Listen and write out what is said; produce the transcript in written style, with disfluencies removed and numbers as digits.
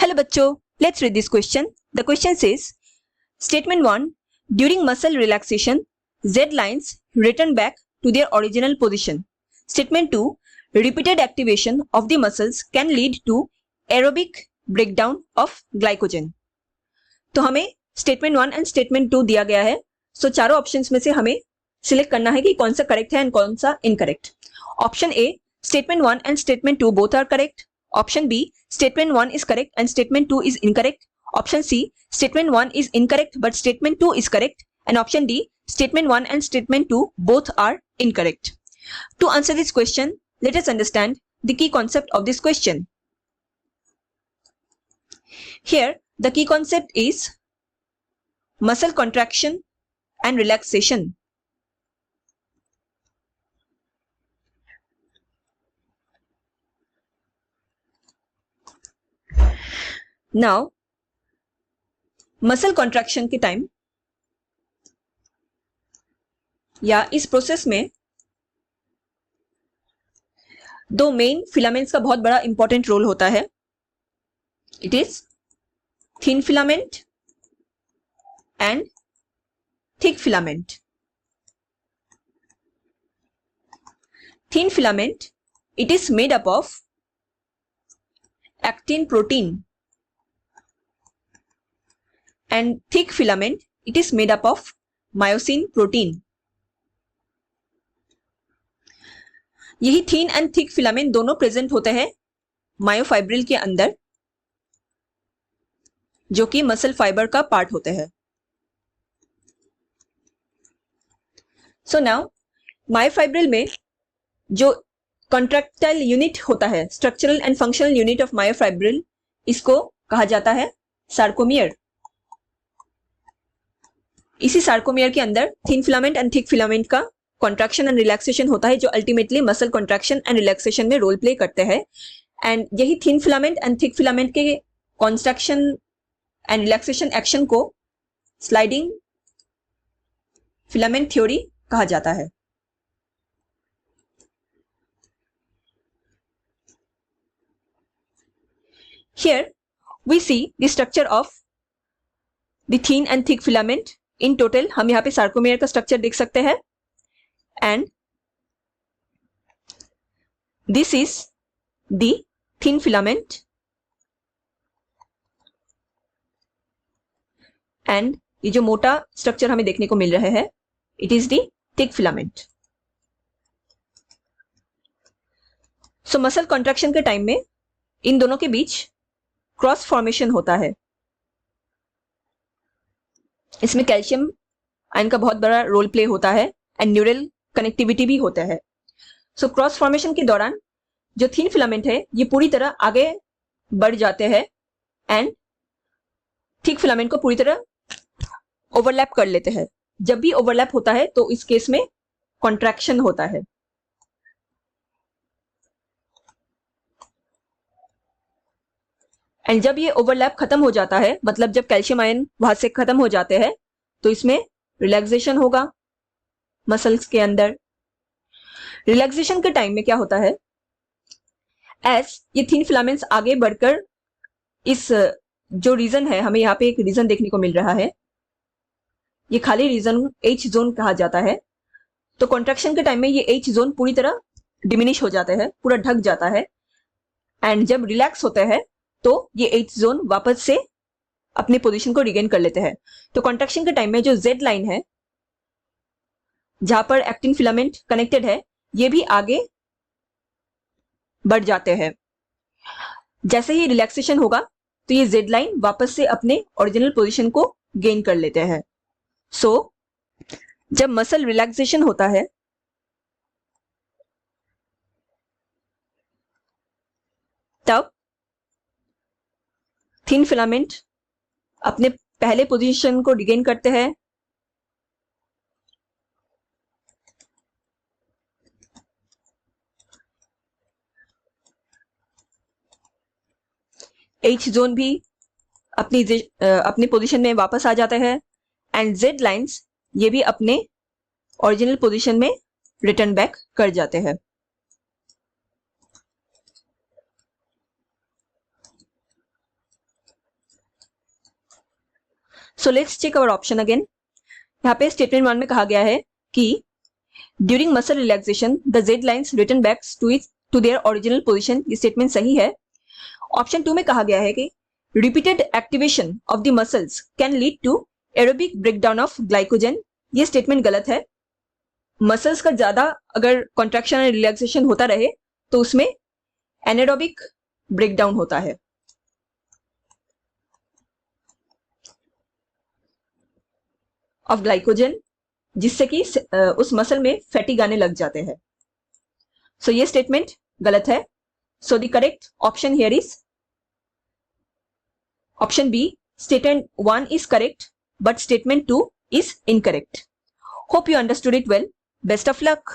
Hello बच्चों, let's read this question. The question says, Statement 1, during muscle relaxation, Z lines return back to their original position. Statement 2, repeated activation of the muscles can lead to aerobic breakdown of glycogen. तो हमें statement 1 and statement 2 दिया गया है. सो चारों options में से हमें select करना है कि कौन सा करेक्ट है एंड कौन सा incorrect. Option A, statement 1 and statement 2 both are correct. Option B, statement 1 is correct and statement 2 is incorrect. Option C, statement 1 is incorrect but statement 2 is correct. And option D, statement 1 and statement 2 both are incorrect. To answer this question, let us understand the key concept of this question. Here, the key concept is muscle contraction and relaxation. Now muscle contraction के time या इस process में दो main filaments का बहुत बड़ा important role होता है. It is thin filament and thick filament. Thin filament, it is made up of actin protein. And thick filament, it is made up of myosin protein. यही thin and thick filament दोनों present होते हैं myofibril के अंदर, जो कि muscle fibre का part होते हैं. सो नाउ मायोफाइब्रिल में जो कॉन्ट्रैक्टाइल यूनिट होता है, structural and functional unit of myofibril, इसको कहा जाता है सार्कोमियर. इसी सार्कोमियर के अंदर thin filament and thick filament का कॉन्ट्रैक्शन एंड रिलैक्सेशन होता है, जो ultimately muscle contraction and relaxation में रोल प्ले करते हैं. एंड यही thin filament and thick filament के कॉन्ट्रैक्शन एंड रिलैक्सेशन एक्शन को स्लाइडिंग फिलामेंट थ्योरी कहा जाता है. Here we see the structure of the thin and thick filament. In total हम यहाँ पे सार्कोमेयर का स्ट्रक्चर देख सकते हैं. And this is the thin filament and ये जो मोटा स्ट्रक्चर हमें देखने को मिल रहा है, it is the thick filament. So muscle contraction के टाइम में इन दोनों के बीच क्रॉस फॉर्मेशन होता है. इसमें कैल्शियम आयन का बहुत बड़ा रोल प्ले होता है एंड न्यूरल कनेक्टिविटी भी होता है. सो क्रॉस फॉर्मेशन के दौरान जो थिन फिलामेंट है ये पूरी तरह आगे बढ़ जाते हैं एंड थिक फिलामेंट को पूरी तरह ओवरलैप कर लेते हैं. जब भी ओवरलैप होता है तो इस केस में कॉन्ट्रैक्शन होता है. एंड जब ये ओवरलैप खत्म हो जाता है, मतलब जब कैल्शियम आयन वहां से खत्म हो जाते हैं, तो इसमें रिलैक्सेशन होगा मसल्स के अंदर. रिलैक्सेशन के टाइम में क्या होता है, एज ये थिन फिलामेंट्स आगे बढ़कर इस जो रीजन है, हमें यहाँ पे एक रीजन देखने को मिल रहा है, ये खाली रीजन H जोन कहा जाता है. तो कॉन्ट्रैक्शन के टाइम में ये H जोन पूरी तरह डिमिनिश हो जाता है, पूरा ढक जाता है. एंड जब रिलैक्स होता है तो ये H जोन वापस से अपने पोजीशन को रिगेन कर लेते हैं. तो कॉन्ट्रैक्शन के टाइम में जो Z लाइन है जहां पर एक्टिन फिलामेंट कनेक्टेड है, ये भी आगे बढ़ जाते हैं. जैसे ही रिलैक्सेशन होगा तो ये Z लाइन वापस से अपने ओरिजिनल पोजीशन को गेन कर लेते हैं. सो जब मसल रिलैक्सेशन होता है तब थिन फिलामेंट अपने पहले पोजीशन को रिगेन करते हैं. H जोन भी अपनी पोजीशन में वापस आ जाता है एंड Z लाइंस ये भी अपने ओरिजिनल पोजीशन में रिटर्न बैक कर जाते हैं. So let's check our option again. यहाँ पे स्टेटमेंट 1 में कहा गया है कि during muscle relaxation the Z lines return back to their original position. ये स्टेटमेंट सही है। ऑप्शन 2 में कहा गया है कि repeated activation of the muscles can lead to aerobic breakdown of glycogen. ये स्टेटमेंट गलत है। मसल्स का ज्यादा अगर कॉन्ट्रैक्शन और रिलैक्सेशन होता रहे तो उसमें एनारोबिक ब्रेकडाउन होता है। ऑफ ग्लाइकोजन, जिससे कि उस मसल में फैटिग आने लग जाते हैं। सो ये स्टेटमेंट गलत है। So the correct option here is option B, statement 1 is correct but statement 2 is incorrect. Hope you understood it well. Best of luck.